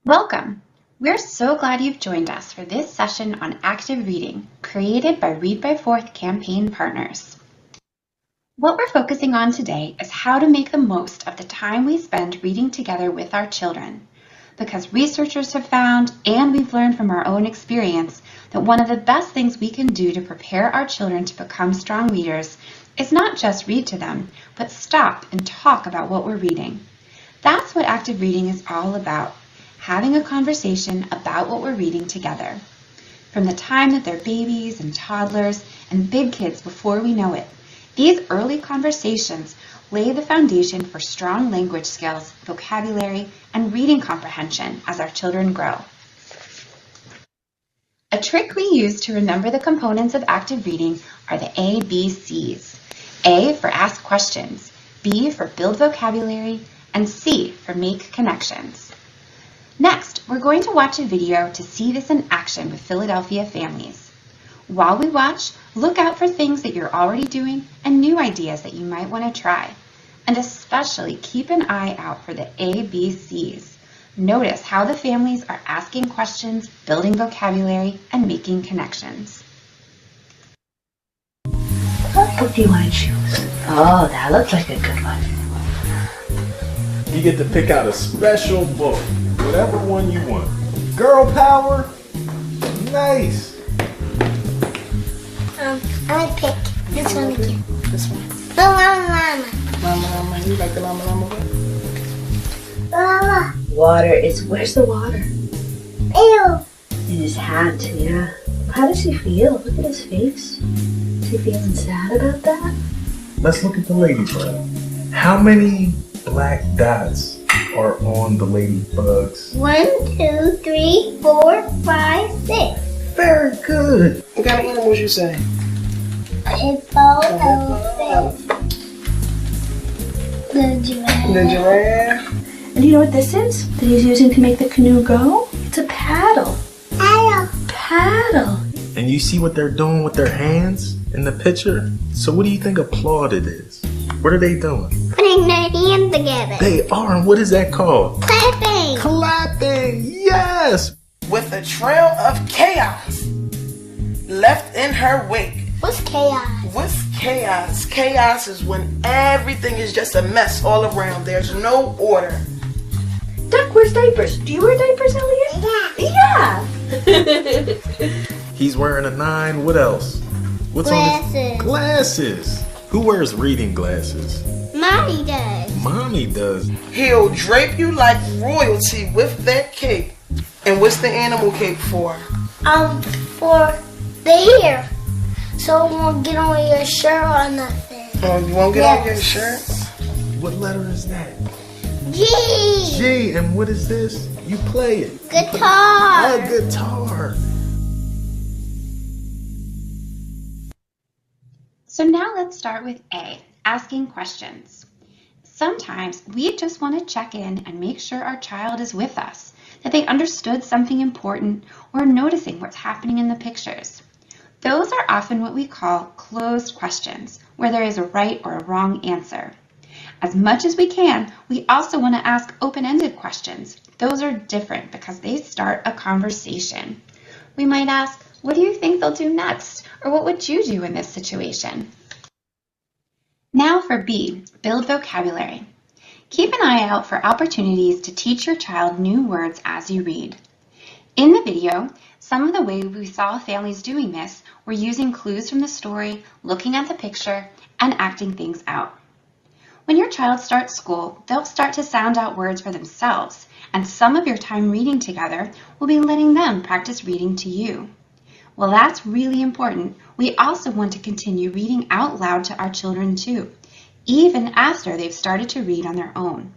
Welcome. We're so glad you've joined us for this session on active reading, created by Read by Fourth campaign partners. What we're focusing on today is how to make the most of the time we spend reading together with our children. Because researchers have found, and we've learned from our own experience, that one of the best things we can do to prepare our children to become strong readers is not just read to them, but stop and talk about what we're reading. That's what active reading is all about, having a conversation about what we're reading together. From the time that they're babies and toddlers and big kids before we know it, these early conversations lay the foundation for strong language skills, vocabulary, and reading comprehension as our children grow. A trick we use to remember the components of active reading are the ABCs. A for ask questions, B for build vocabulary, and C for make connections. Next, we're going to watch a video to see this in action with Philadelphia families. While we watch, look out for things that you're already doing and new ideas that you might want to try. And especially keep an eye out for the ABCs. Notice how the families are asking questions, building vocabulary, and making connections. What book do you want to choose? Oh, that looks like a good one. You get to pick out a special book, whatever one you want. Girl power? Nice. I'm gonna pick this one again. This one. The llama. Llama. You like the llama book? Llama. Water is, where's the water? Ew. In his hat, yeah. How does he feel? Look at his face. Is he feeling sad about that? Let's look at the ladybug. How many black dots are on the ladybugs? 1, 2, 3, 4, 5, 6. Very good. What kind of animals you say? Hippo, elephant, the giraffe. The giraffe. And you know what this is? That he's using to make the canoe go? It's a paddle. Paddle. And you see what they're doing with their hands in the picture? So what do you think applauded is? What are they doing? Putting their hands together. They are, and what is that called? Clapping. Clapping, yes! With a trail of chaos left in her wake. What's chaos? What's chaos? Chaos is when everything is just a mess all around. There's no order. Duck wears diapers. Do you wear diapers, Elliot? Yeah. Yeah. He's wearing a 9, what else? What's Glasses. on his glasses? Who wears reading glasses? Mommy does. Mommy does. He'll drape you like royalty with that cape. And what's the animal cape for? For the hair. So it won't get on your shirt or nothing. Oh, you won't get on your shirt? What letter is that? G. G. And what is this? You play it. Guitar. A guitar. So now let's start with A, asking questions. Sometimes we just want to check in and make sure our child is with us, that they understood something important or noticing what's happening in the pictures. Those are often what we call closed questions, where there is a right or a wrong answer. As much as we can, we also want to ask open-ended questions. Those are different because they start a conversation. We might ask, what do you think they'll do next? Or what would you do in this situation? Now for B, build vocabulary. Keep an eye out for opportunities to teach your child new words as you read. In the video, some of the ways we saw families doing this were using clues from the story, looking at the picture, and acting things out. When your child starts school, they'll start to sound out words for themselves, and some of your time reading together will be letting them practice reading to you. Well, that's really important. We also want to continue reading out loud to our children too, even after they've started to read on their own.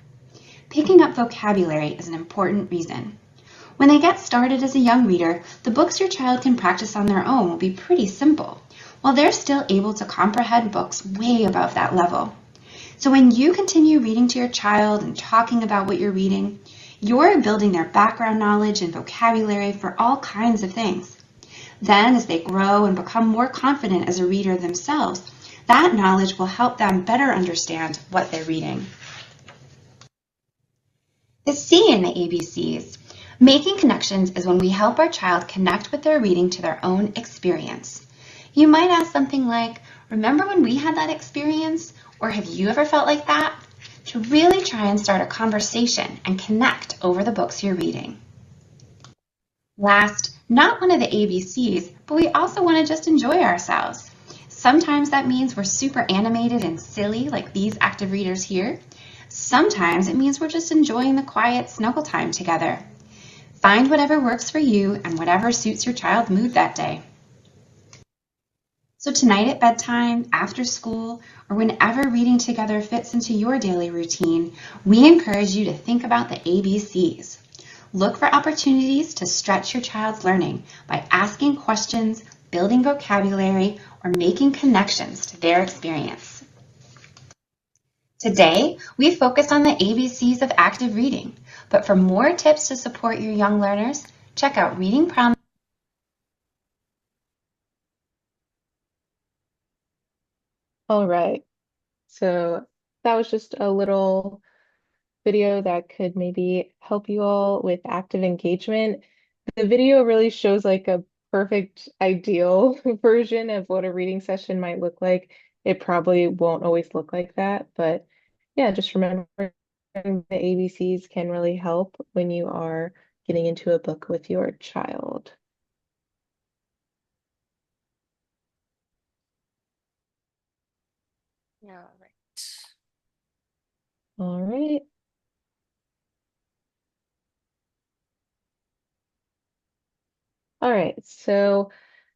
Picking up vocabulary is an important reason. When they get started as a young reader, the books your child can practice on their own will be pretty simple, while they're still able to comprehend books way above that level. So when you continue reading to your child and talking about what you're reading, you're building their background knowledge and vocabulary for all kinds of things. Then, as they grow and become more confident as a reader themselves, that knowledge will help them better understand what they're reading. The C in the ABCs. Making connections is when we help our child connect with their reading to their own experience. You might ask something like, remember when we had that experience? Or have you ever felt like that? To really try and start a conversation and connect over the books you're reading. Last, not one of the ABCs, but we also want to just enjoy ourselves. Sometimes that means we're super animated and silly like these active readers here. Sometimes it means we're just enjoying the quiet snuggle time together. Find whatever works for you and whatever suits your child's mood that day. So tonight at bedtime, after school, or whenever reading together fits into your daily routine, we encourage you to think about the ABCs. Look for opportunities to stretch your child's learning by asking questions, building vocabulary, or making connections to their experience. Today, we focused on the ABCs of active reading, but for more tips to support your young learners, check out Reading Promise. All right. So that was just a little video that could maybe help you all with active engagement. The video really shows like a perfect ideal version of what a reading session might look like. It probably won't always look like that, but yeah, just remember the ABCs can really help when you are getting into a book with your child. All right. All right. All right, so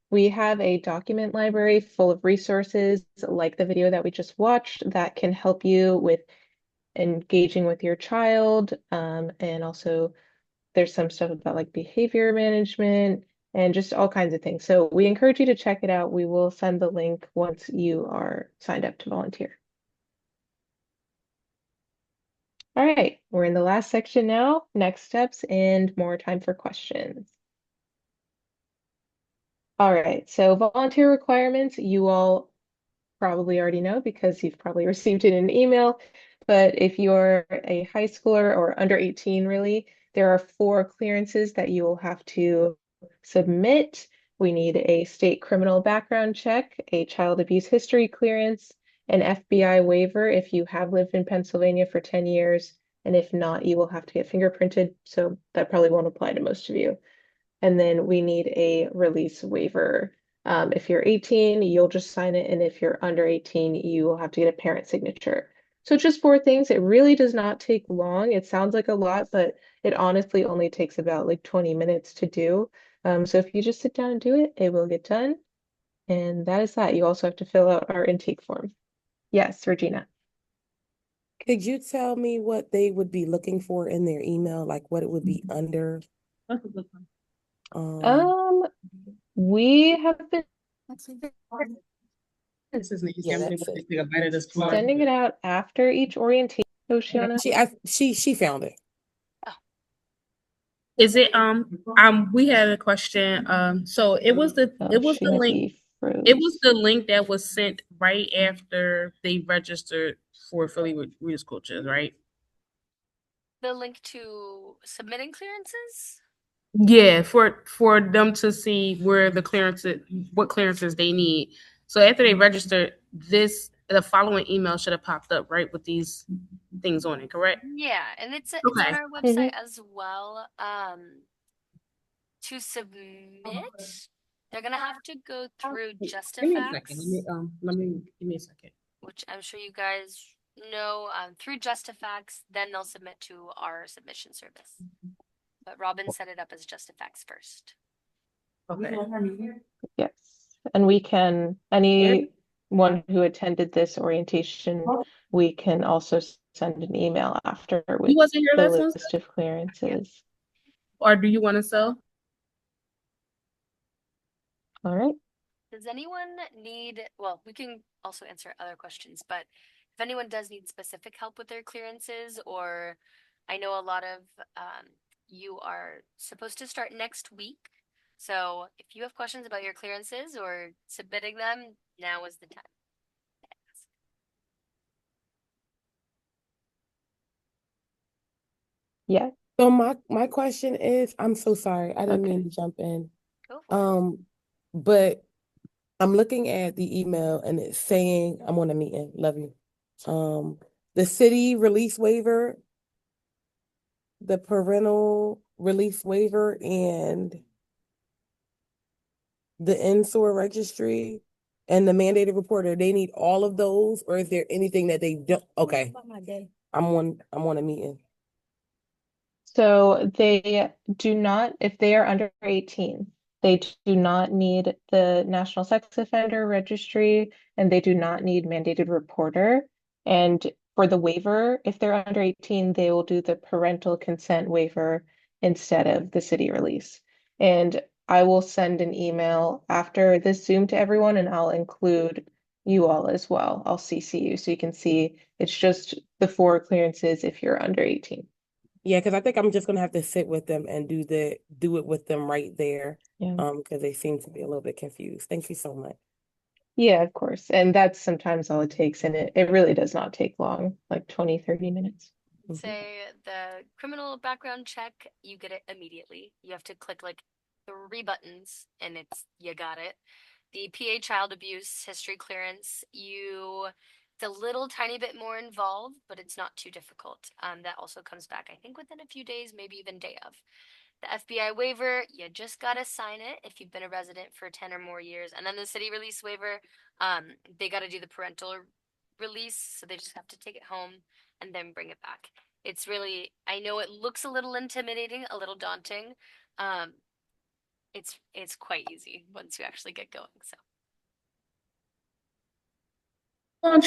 we have a document library full of resources like the video that we just watched that can help you with engaging with your child. And also there's some stuff about like behavior management and just all kinds of things. So we encourage you to check it out. We will send the link once you are signed up to volunteer. All right, we're in the last section now, next steps and more time for questions. All right, so volunteer requirements, you all probably already know because you've probably received it in an email, but if you're a high schooler or under 18 really, there are 4 clearances that you will have to submit. We need a state criminal background check, a child abuse history clearance, an FBI waiver if you have lived in Pennsylvania for 10 years, and if not, you will have to get fingerprinted, so that probably won't apply to most of you. And then we need a release waiver If you're 18, you'll just sign it, and if you're under 18, you will have to get a parent signature. So just 4 things. It really does not take long. It sounds like a lot, but it honestly only takes about like 20 minutes to do. So if you just sit down and do it, it will get done. And that is that. You also have to fill out our intake form. Yes, Regina. Could you tell me what they would be looking for in their email, like what it would be under? That's a good one. We have been This isn't easy. Yeah, I'm that's gonna it. take a bite of this plug. sending it out after each orientation. Oceana. She found it. Is it we had a question. So it was the She might link. be froze. It was the link that was sent right after they registered for Philly Readers Coaches, right? The link to submitting clearances? Yeah, for them to see where the what clearances they need. So after they registered, the following email should have popped up, right, with these things on it, correct? Yeah, and it's on Okay. our website as well. To submit, they're gonna have to go through Give me a Justifax, second. Give me a second. which I'm sure you guys know. Through Justifax, then they'll submit to our submission service. But Robin set it up as Justifax first. Okay. Yes. And we can, anyone who attended this orientation, we can also send an email after with wasn't here the last one, list of clearances. Or do you want to sell? All right. Does anyone need, well, we can also answer other questions, but if anyone does need specific help with their clearances, or I know a lot of you are supposed to start next week. So if you have questions about your clearances or submitting them, now is the time. Yeah. So my question is, I'm so sorry, I didn't mean to jump in. Go for it. But I'm looking at the email and it's saying I'm on a meeting. Love you. The city release waiver, the parental release waiver, and the NSOR registry and the mandated reporter. They need all of those, or is there anything that they don't? Okay. I'm on a meeting. So they do not, if they are under 18, they do not need the National Sex Offender Registry, and they do not need mandated reporter. And for the waiver, if they're under 18, they will do the parental consent waiver instead of the city release. And I will send an email after this Zoom to everyone, and I'll include you all as well. I'll CC you so you can see it's just the 4 clearances if you're under 18. Yeah, because I think I'm just gonna have to sit with them and do it with them right there. Yeah. Because they seem to be a little bit confused. Thank you so much. Yeah, of course. And that's sometimes all it takes. And it really does not take long, like 20, 30 minutes. Say the criminal background check, you get it immediately. You have to click like 3 buttons and you got it. The PA child abuse history clearance, it's a little tiny bit more involved, but it's not too difficult. That also comes back, I think, within a few days, maybe even day of. The FBI waiver, you just gotta sign it if you've been a resident for 10 or more years. And then the city release waiver, they gotta do the parental release, so they just have to take it home and then bring it back. It's really, I know it looks a little intimidating, a little daunting. It's quite easy once you actually get going. So I'm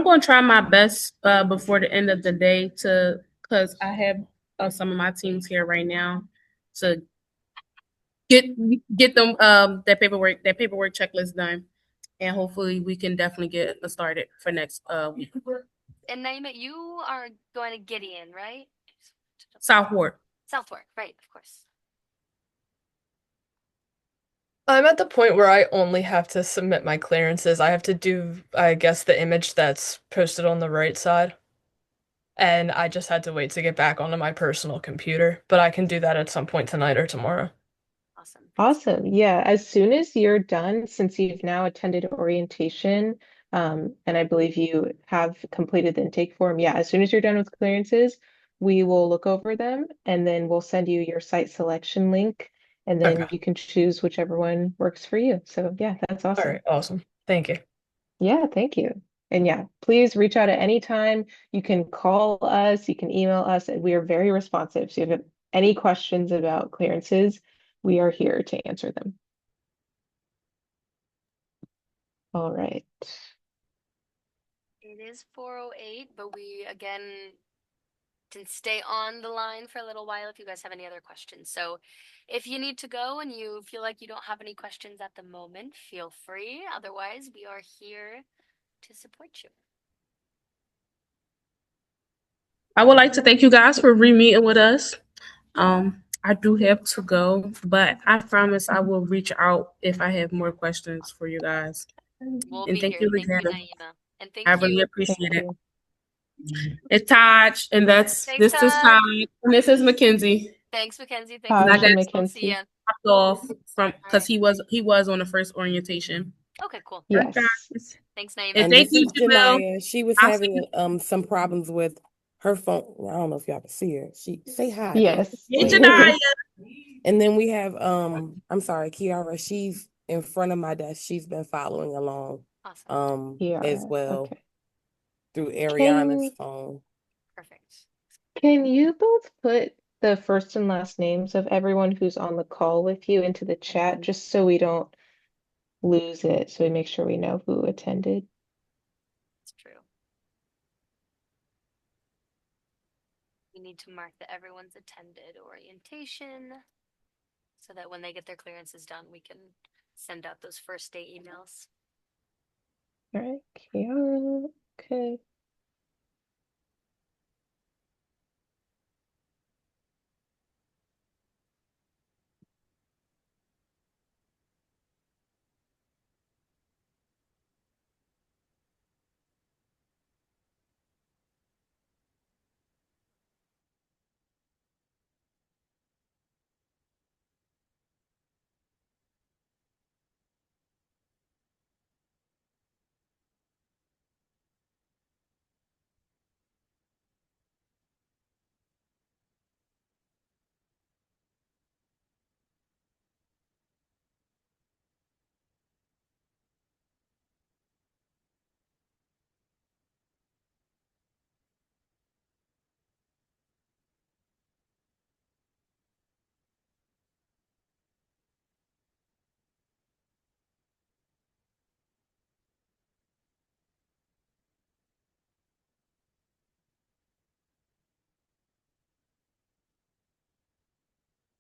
going to try my best before the end of the day because I have some of my teams here right now to get them that paperwork checklist done, and hopefully we can definitely get started for next week. And Naima, you are going to Gideon, right? Southwark, right? Of course. I'm at the point where I only have to submit my clearances. I have to do, I guess, the image that's posted on the right side. And I just had to wait to get back onto my personal computer, but I can do that at some point tonight or tomorrow. Awesome. Yeah, as soon as you're done, since you've now attended orientation, and I believe you have completed the intake form, yeah, as soon as you're done with clearances, we will look over them and then we'll send you your site selection link. and then Okay. you can choose whichever one works for you. So yeah, that's All awesome. right. Awesome. Thank you. Yeah, thank you. And yeah, please reach out at any time. You can call us, you can email us, and we are very responsive. So if you have any questions about clearances, we are here to answer them. All right. It is 4:08, but we again can stay on the line for a little while if you guys have any other questions. So if you need to go and you feel like you don't have any questions at the moment, feel free. Otherwise, we are here to support you. I would like to thank you guys for re-meeting with us. I do have to go, but I promise I will reach out if I have more questions for you guys. We'll And be thank here. you Thank you, again. Naima. And I thank really you. appreciate it. you. It's Taj, and Thanks, this is Taj. Taj, and this is Mackenzie. Thanks, Mackenzie. Thanks, And I Taj Taj. got and We'll see Mackenzie. ya. dropped off from because Alright. he was on the first orientation. Okay, cool. All right, Yes. guys. Thanks, Naima. And And thank this you, is Jamil. Janaya. She was I'll see having you. some problems with her phone. I don't know if y'all can see her. She say hi. Yes. Hey, Wave. Janaya. And then we have I'm sorry, Kiara. She's in front of my desk. She's been following along Awesome. as Kiara. well Okay. through Ariana's Can phone. Perfect. can you both put the first and last names of everyone who's on the call with you into the chat just so we don't lose it, so we make sure we know who attended? It's true. We need to mark that everyone's attended orientation so that when they get their clearances done, we can send out those first day emails. All right, Kiara. Okay.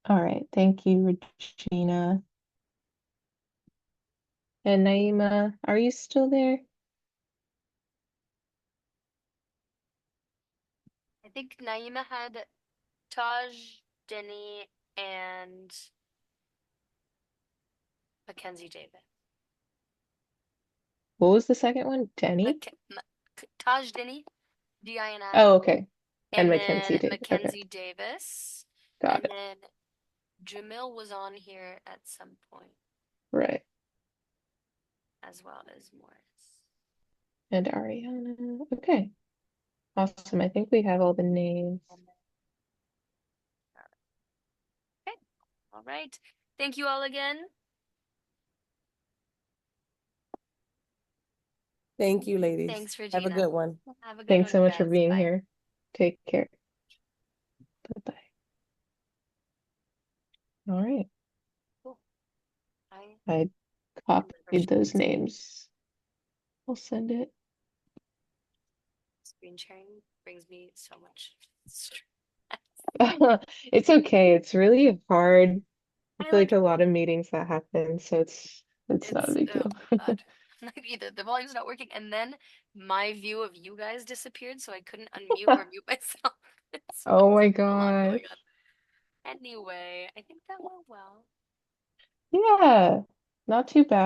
All right, thank you, Regina. And Naima, are you still there? I think Naima had Taj, Denny, and Mackenzie Davis. What was the second one? Denny? Taj Denny, D-I-N-I. Oh, okay. And Mackenzie then did. Okay, Mackenzie Davis. got And it. then Jamil was on here at some point, Right. as well as Morris. And Ariana. Okay. Awesome. I think we have all the names. Okay. All right. Thank you all again. Thank you, ladies. Thanks, Have a Regina. good one. Have a good Thanks one, so you much for guys. being Bye. here. Take care. Bye-bye. All right. Cool. I copied those names. I'll send it. Screen sharing brings me so much stress. It's okay. It's really hard. I I feel like like a lot of meetings that happen, so it's not a big oh deal. God. Like either the volume's not working and then my view of you guys disappeared, so I couldn't unmute or mute myself. So Oh my a lot going gosh. on. Anyway, I think that went well. Yeah, not too bad.